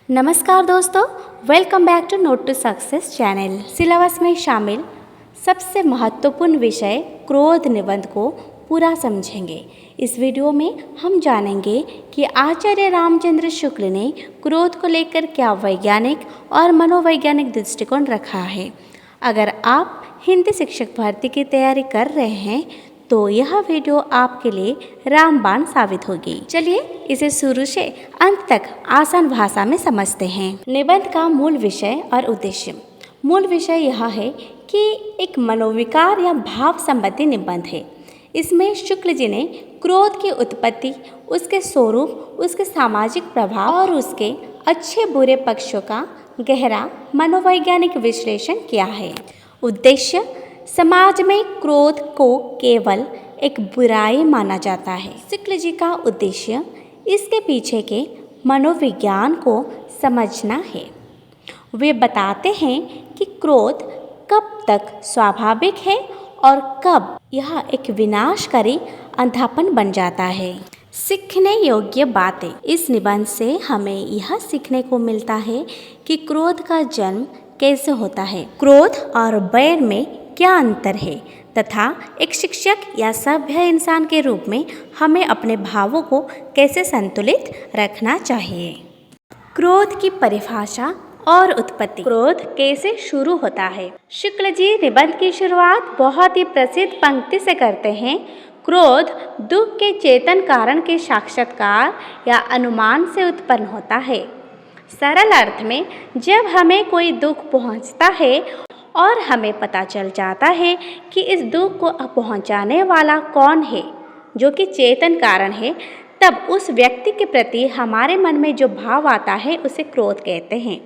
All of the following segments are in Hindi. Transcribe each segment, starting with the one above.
नमस्कार दोस्तों, welcome back to note to success channel. Syllabus में शामिल सबसे महत्वपूर्ण विषय क्रोध निबंध को पूरा समझेंगे। इस वीडियो में हम जानेंगे कि आचार्य रामचंद्र शुक्ल ने क्रोध को लेकर क्या वैज्ञानिक और मनोवैज्ञानिक दृष्टिकोण रखा है। अगर आप हिंदी शिक्षक भर्ती की तैयारी कर रहे हैं तो यह वीडियो आपके लिए रामबाण साबित होगी। चलिए इसे शुरू से अंत तक आसान भाषा में समझते हैं। निबंध का मूल विषय और उद्देश्य। मूल विषय यह है कि एक मनोविकार या भाव संबंधी निबंध है। इसमें शुक्ल जी ने क्रोध की उत्पत्ति, उसके स्वरूप, उसके सामाजिक प्रभाव और उसके अच्छे बुरे पक्षों का गहरा मनोवैज्ञानिक विश्लेषण किया है। उद्देश्य, समाज में क्रोध को केवल एक बुराई माना जाता है। शुक्ल जी का उद्देश्य इसके पीछे के मनोविज्ञान को समझना है। वे बताते हैं कि क्रोध कब तक स्वाभाविक है और कब यह एक विनाशकारी अंधापन बन जाता है। सीखने योग्य बातें। इस निबंध से हमें यह सीखने को मिलता है कि क्रोध का जन्म कैसे होता है, क्रोध और बैर में क्या अंतर है तथा एक शिक्षक या सभ्य इंसान के रूप में हमें अपने भावों को कैसे संतुलित रखना चाहिए। क्रोध की परिभाषा और उत्पत्ति। क्रोध कैसे शुरू होता है। शुक्ल जी निबंध की शुरुआत बहुत ही प्रसिद्ध पंक्ति से करते हैं। क्रोध दुख के चेतन कारण के साक्षात्कार या अनुमान से उत्पन्न होता है। सरल अर्थ में जब हमें कोई दुख पहुंचता है और हमें पता चल जाता है कि इस दुख को पहुंचाने वाला कौन है, जो कि चेतन कारण है, तब उस व्यक्ति के प्रति हमारे मन में जो भाव आता है उसे क्रोध कहते हैं।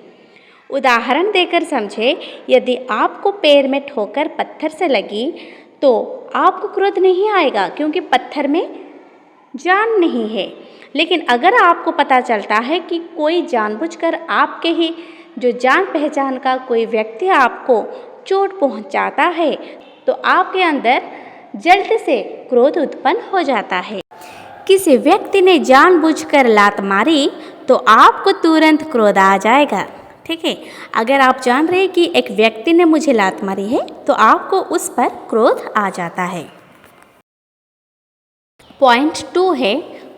उदाहरण देकर समझे, यदि आपको पैर में ठोकर पत्थर से लगी तो आपको क्रोध नहीं आएगा क्योंकि पत्थर में जान नहीं है। लेकिन अगर आपको पता चलता है कि कोई जानबूझकर आपके ही जो जान पहचान का कोई व्यक्ति आपको चोट पहुंचाता है तो आपके अंदर जल्द से क्रोध उत्पन्न हो जाता है। किसी व्यक्ति ने जानबूझकर लात मारी तो आपको तुरंत क्रोध आ जाएगा। ठीक है, अगर आप जान रहे हैं कि एक व्यक्ति ने मुझे लात मारी है तो आपको उस पर क्रोध आ जाता है। पॉइंट 2 है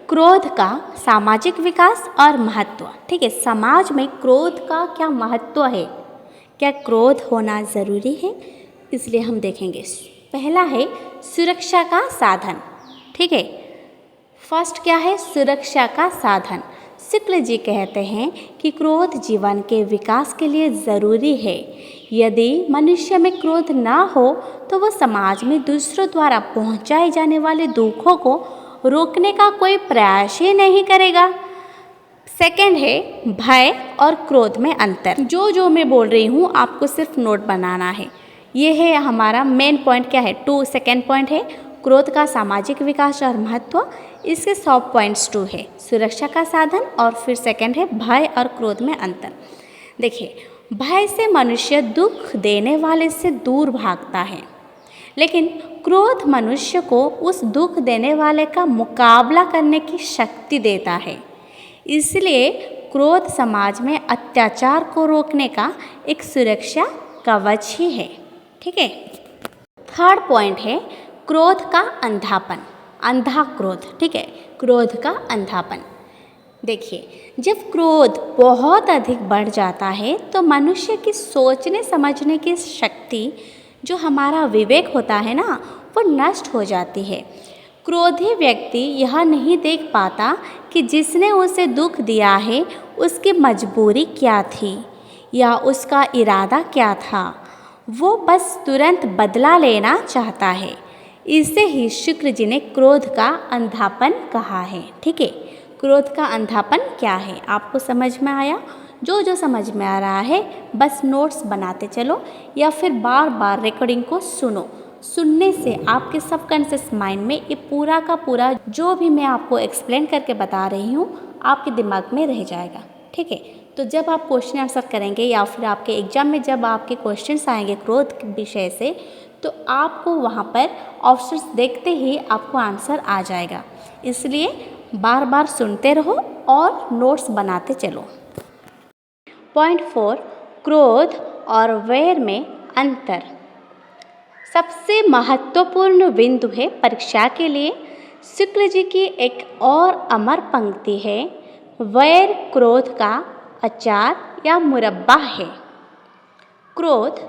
क्रोध का सामाजिक विकास और महत्व। ठीक है, समाज में क्रोध का क्या महत्व है, क्या क्रोध होना ज़रूरी है, इसलिए हम देखेंगे। पहला है सुरक्षा का साधन। ठीक है, फर्स्ट क्या है, सुरक्षा का साधन। शुक्ल जी कहते हैं कि क्रोध जीवन के विकास के लिए ज़रूरी है। यदि मनुष्य में क्रोध ना हो तो वह समाज में दूसरों द्वारा पहुंचाए जाने वाले दुखों को रोकने का कोई प्रयास ही नहीं करेगा। सेकंड है भय और क्रोध में अंतर। जो मैं बोल रही हूँ आपको सिर्फ नोट बनाना है। ये है हमारा मेन पॉइंट। क्या है, 2 सेकेंड पॉइंट है क्रोध का सामाजिक विकास और महत्व। इसके सब पॉइंट्स 2 है सुरक्षा का साधन और फिर सेकंड है भय और क्रोध में अंतर। देखिए, भय से मनुष्य दुख देने वाले से दूर भागता है, लेकिन क्रोध मनुष्य को उस दुख देने वाले का मुकाबला करने की शक्ति देता है। इसलिए क्रोध समाज में अत्याचार को रोकने का एक सुरक्षा कवच ही है। ठीक है, थर्ड पॉइंट है क्रोध का अंधापन, अंधा क्रोध। ठीक है, क्रोध का अंधापन। देखिए, जब क्रोध बहुत अधिक बढ़ जाता है तो मनुष्य की सोचने समझने की शक्ति, जो हमारा विवेक होता है ना, वो नष्ट हो जाती है। क्रोधी व्यक्ति यह नहीं देख पाता कि जिसने उसे दुख दिया है उसकी मजबूरी क्या थी या उसका इरादा क्या था। वो बस तुरंत बदला लेना चाहता है। इसे ही शुक्ल जी ने क्रोध का अंधापन कहा है। ठीक है, क्रोध का अंधापन क्या है आपको समझ में आया। जो समझ में आ रहा है बस नोट्स बनाते चलो या फिर बार बार रिकॉर्डिंग को सुनो। सुनने से आपके सबकॉन्शियस माइंड में ये पूरा का पूरा जो भी मैं आपको एक्सप्लेन करके बता रही हूँ आपके दिमाग में रह जाएगा। ठीक है, तो जब आप क्वेश्चन आंसर करेंगे या फिर आपके एग्जाम में जब आपके क्वेश्चंस आएंगे क्रोध विषय से, तो आपको वहाँ पर ऑप्शंस देखते ही आपको आंसर आ जाएगा। इसलिए बार बार सुनते रहो और नोट्स बनाते चलो। 4 क्रोध और वैर में अंतर। सबसे महत्वपूर्ण बिंदु है परीक्षा के लिए। शुक्ल जी की एक और अमर पंक्ति है, वैर क्रोध का अचार या मुरब्बा है। क्रोध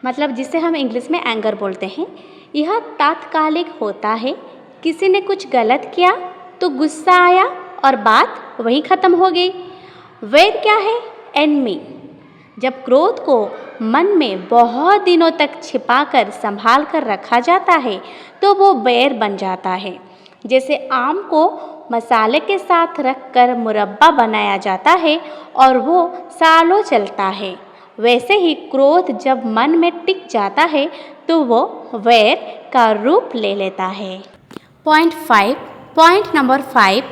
मतलब जिसे हम इंग्लिश में एंगर बोलते हैं, यह तात्कालिक होता है। किसी ने कुछ गलत किया तो गुस्सा आया और बात वहीं ख़त्म हो गई। वैर क्या है? एनमी। जब क्रोध को मन में बहुत दिनों तक छिपाकर संभाल कर रखा जाता है तो वो वैर बन जाता है। जैसे आम को मसाले के साथ रखकर मुरब्बा बनाया जाता है और वो सालों चलता है, वैसे ही क्रोध जब मन में टिक जाता है तो वो वैर का रूप ले लेता है। पॉइंट नंबर 5,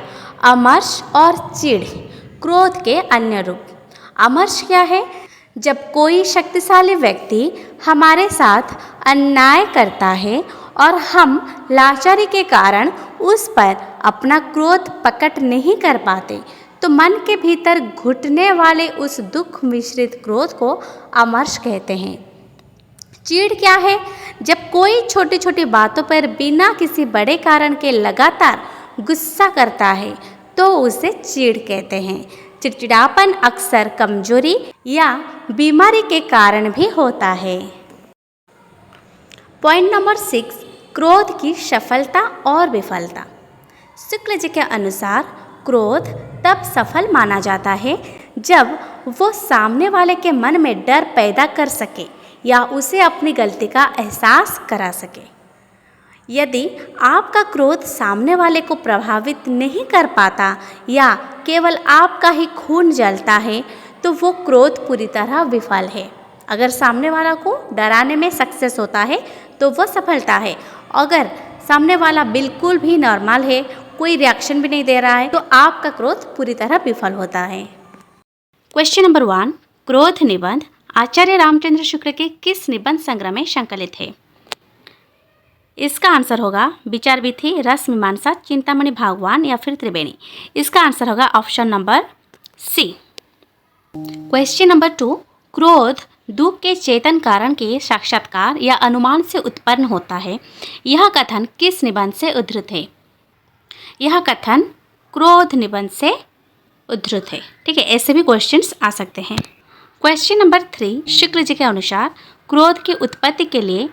अमर्ष और चिढ़, क्रोध के अन्य रूप। अमर्ष क्या है? जब कोई शक्तिशाली व्यक्ति हमारे साथ अन्याय करता है और हम लाचारी के कारण उस पर अपना क्रोध प्रकट नहीं कर पाते तो मन के भीतर घुटने वाले उस दुख मिश्रित क्रोध को अमर्ष कहते हैं। चिढ़ क्या है? जब कोई छोटी छोटी बातों पर बिना किसी बड़े कारण के लगातार गुस्सा करता है तो उसे चिढ़ कहते हैं। चिड़चिड़ापन अक्सर कमजोरी या बीमारी के कारण भी होता है। पॉइंट नंबर 6, क्रोध की सफलता और विफलता। शुक्ल जी के अनुसार क्रोध तब सफल माना जाता है जब वो सामने वाले के मन में डर पैदा कर सके या उसे अपनी गलती का एहसास करा सके। यदि आपका क्रोध सामने वाले को प्रभावित नहीं कर पाता या केवल आपका ही खून जलता है तो वो क्रोध पूरी तरह विफल है। अगर सामने वाला को डराने में सक्सेस होता है तो वो सफलता है। अगर सामने वाला बिल्कुल भी नॉर्मल है, कोई रिएक्शन भी नहीं दे रहा है, तो आपका क्रोध पूरी तरह विफल होता है। क्वेश्चन नंबर 1, क्रोध निबंध आचार्य रामचंद्र शुक्ल के किस निबंध संग्रह में संकलित है? इसका आंसर होगा विचार विधि, रस मीमांसा, चिंतामणि भागवान या फिर त्रिवेणी। इसका आंसर होगा option number C. Question number 2, क्रोध दुख के चेतन कारण के साक्षात्कार या अनुमान से उत्पन्न होता है। यह कथन किस निबंध से उद्धृत है? यह कथन क्रोध निबंध से उद्धृत है। ठीक है, ऐसे भी क्वेश्चंस आ सकते हैं। क्वेश्चन नंबर 3, शुक्ल जी के अनुसार क्रोध की उत्पत्ति के लिए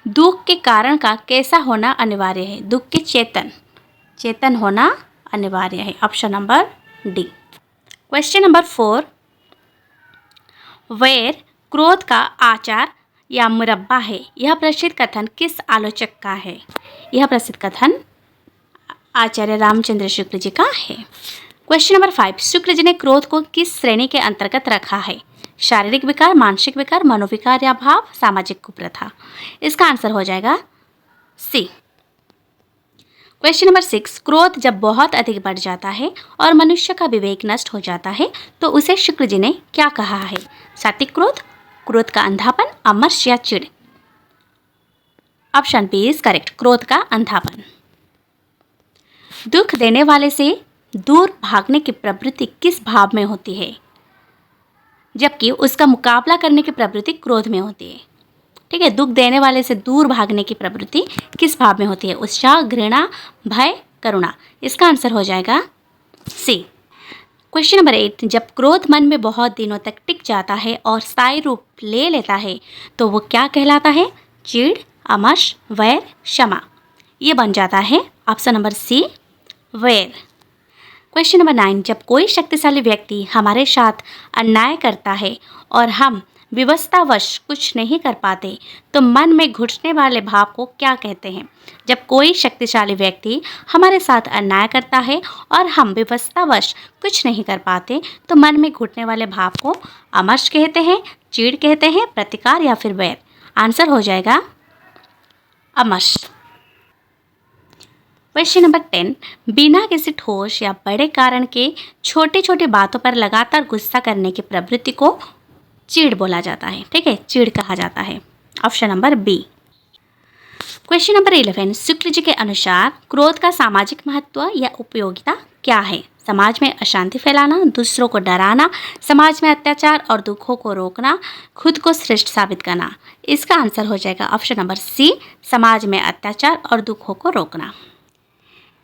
दुख के कारण का कैसा होना अनिवार्य है? दुख के चेतन होना अनिवार्य है। Option number D. Question number 4, वैर क्रोध का आचार या मुरब्बा है। यह प्रसिद्ध कथन किस आलोचक का है? यह प्रसिद्ध कथन आचार्य रामचंद्र शुक्ल जी का है। क्वेश्चन नंबर 5, शुक्ल जी ने क्रोध को किस श्रेणी के अंतर्गत रखा है? शारीरिक विकार, मानसिक विकार, मनोविकार या भाव, सामाजिक कुप्रथा। इसका आंसर हो जाएगा सी। क्वेश्चन नंबर 6, क्रोध जब बहुत अधिक बढ़ जाता है और मनुष्य का विवेक नष्ट हो जाता है तो उसे शुक्ल जी ने क्या कहा है? सात्विक क्रोध, क्रोध का अंधापन, अमर्ष या चिढ़। ऑप्शन बी इज करेक्ट, क्रोध का अंधापन। दुख देने वाले से दूर भागने की प्रवृत्ति किस भाव में होती है, जबकि उसका मुकाबला करने की प्रवृत्ति क्रोध में होती है? ठीक है, दुख देने वाले से दूर भागने की प्रवृत्ति किस भाव में होती है? उत्साह, घृणा, भय, करुणा। इसका आंसर हो जाएगा सी। क्वेश्चन नंबर 8, जब क्रोध मन में बहुत दिनों तक टिक जाता है और स्थायी रूप ले लेता है तो वो क्या कहलाता है? चिढ़, अमर्ष, वैर, क्षमा। ये बन जाता है ऑप्शन नंबर सी, वैर। क्वेश्चन नंबर 9, जब कोई शक्तिशाली व्यक्ति हमारे साथ अन्याय करता है और हम विवशतावश कुछ नहीं कर पाते तो मन में घुटने वाले भाव को क्या कहते हैं? जब कोई शक्तिशाली व्यक्ति हमारे साथ अन्याय करता है और हम विवशतावश कुछ नहीं कर पाते तो मन में घुटने वाले भाव को अमर्ष कहते हैं, चिढ़ कहते हैं, प्रतिकार या फिर वैर। आंसर हो जाएगा अमर्ष। क्वेश्चन नंबर 10, बिना किसी ठोस या बड़े कारण के छोटी छोटी बातों पर लगातार गुस्सा करने की प्रवृत्ति को चिढ़ बोला जाता है। ठीक है, चिढ़ कहा जाता है। Option number B. Question number 11, Shukla ji के अनुसार क्रोध का सामाजिक महत्व या उपयोगिता क्या है? समाज में अशांति फैलाना, दूसरों को डराना, समाज में अत्याचार और दुखों को रोकना, खुद को श्रेष्ठ साबित करना। इसका आंसर हो जाएगा ऑप्शन नंबर सी, समाज में अत्याचार और दुखों को रोकना।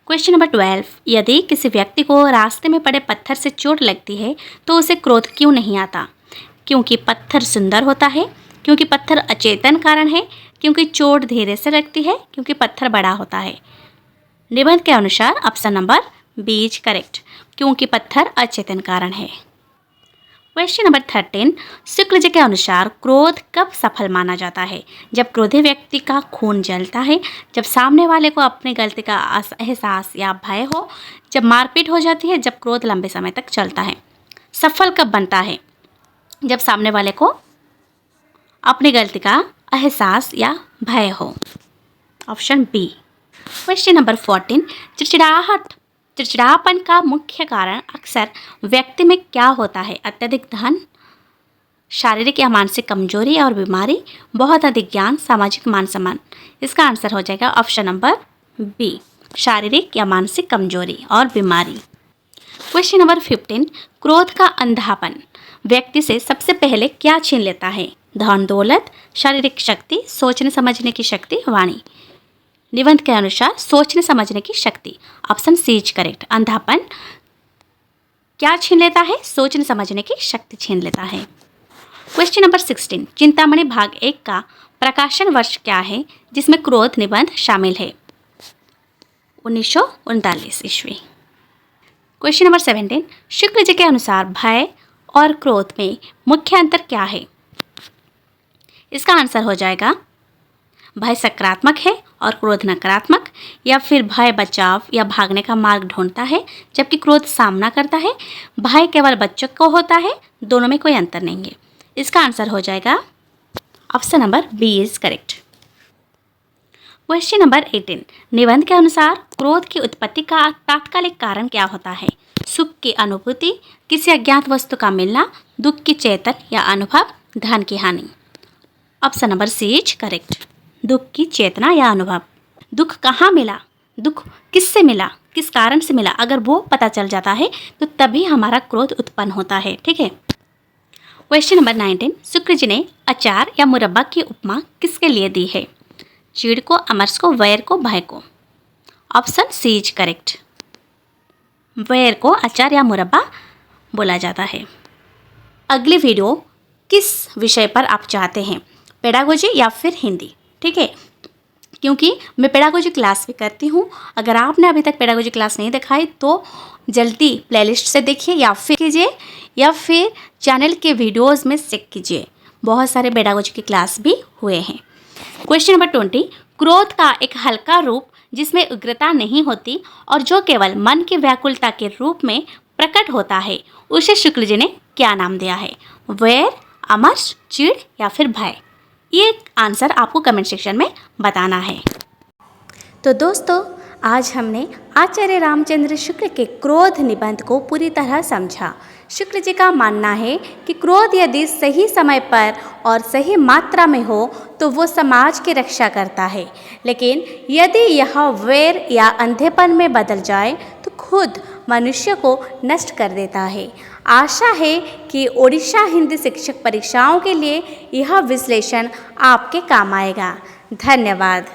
क्वेश्चन नंबर 12, यदि किसी व्यक्ति को रास्ते में पड़े पत्थर से चोट लगती है तो उसे क्रोध क्यों नहीं आता? क्योंकि पत्थर सुंदर होता है, क्योंकि पत्थर अचेतन कारण है, क्योंकि चोट धीरे से लगती है, क्योंकि पत्थर बड़ा होता है। निबंध के अनुसार option number B is correct, क्योंकि पत्थर अचेतन कारण है। क्वेश्चन नंबर 13, शुक्ल जी के अनुसार क्रोध कब सफल माना जाता है? जब क्रोधी व्यक्ति का खून जलता है, जब सामने वाले को अपनी गलती का एहसास या भय हो, जब मारपीट हो जाती है, जब क्रोध लंबे समय तक चलता है। सफल कब बनता है? जब सामने वाले को अपनी गलती का एहसास या भय हो। Option B. क्वेश्चन नंबर 14, चिड़चिड़ापन का मुख्य कारण अक्सर व्यक्ति में क्या होता है? अत्यधिक धन, शारीरिक या मानसिक कमजोरी और बीमारी, बहुत अधिक ज्ञान, सामाजिक मान सम्मान। इसका आंसर हो जाएगा ऑप्शन नंबर बी, शारीरिक या मानसिक कमजोरी और बीमारी। क्वेश्चन नंबर 15, क्रोध का अंधापन व्यक्ति से सबसे पहले क्या छीन लेता है? धन दौलत, शारीरिक शक्ति, सोचने समझने की शक्ति, वाणी। निबंध के अनुसार सोचने समझने की शक्ति। Option C is correct. अंधापन क्या छीन लेता है? सोचने समझने की शक्ति छीन लेता है। क्वेश्चन नंबर 16, चिंतामणि भाग 1 का प्रकाशन वर्ष क्या है जिसमें क्रोध निबंध शामिल है? 1939 ईस्वी। क्वेश्चन नंबर 17, शुक्ल जी के अनुसार भय और क्रोध में मुख्य अंतर क्या है? इसका आंसर हो जाएगा भय सकारात्मक है और क्रोध नकारात्मक, या फिर भय बचाव या भागने का मार्ग ढूंढता है जबकि क्रोध सामना करता है। भय केवल बच्चों को होता है, दोनों में कोई अंतर नहीं है। इसका आंसर हो जाएगा option number B is correct. Question number 18, निबंध के अनुसार क्रोध की उत्पत्ति का तात्कालिक कारण क्या होता है? सुख की अनुभूति, किसी अज्ञात वस्तु का मिलना, दुख की चेतन या अनुभव, धन की हानि। Option number C is correct, दुख की चेतना या अनुभव। दुख कहाँ मिला, दुख किससे मिला, किस कारण से मिला, अगर वो पता चल जाता है तो तभी हमारा क्रोध उत्पन्न होता है। ठीक है। क्वेश्चन नंबर 19, शुक्र जी ने अचार या मुरब्बा की उपमा किसके लिए दी है? चीड़ को, अमरस को, वैर को, भय को। ऑप्शन सी इज करेक्ट, वैर को अचार या मुरब्बा बोला जाता है। अगली वीडियो किस विषय पर आप चाहते हैं? पेडागोजी या फिर हिंदी? ठीक है, क्योंकि मैं पेडागोजी क्लास भी करती हूँ। अगर आपने अभी तक पेडागोजी क्लास नहीं दिखाई तो जल्दी प्लेलिस्ट से देखिए या फिर चैनल के वीडियोस में चेक कीजिए। बहुत सारे पेडागोजी की क्लास भी हुए हैं। क्वेश्चन नंबर 20, क्रोध का एक हल्का रूप जिसमें उग्रता नहीं होती और जो केवल मन की व्याकुलता के रूप में प्रकट होता है, उसे शुक्ल जी ने क्या नाम दिया है? वैर, अमर्ष, चिड़ या फिर भय? ये आंसर आपको कमेंट सेक्शन में बताना है। तो दोस्तों, आज हमने आचार्य रामचंद्र शुक्ल के क्रोध निबंध को पूरी तरह समझा। शुक्ल जी का मानना है कि क्रोध यदि सही समय पर और सही मात्रा में हो तो वो समाज की रक्षा करता है, लेकिन यदि यह वैर या अंधेपन में बदल जाए तो खुद मनुष्य को नष्ट कर देता है। आशा है कि ओडिशा हिंदी शिक्षक परीक्षाओं के लिए यह विश्लेषण आपके काम आएगा। धन्यवाद।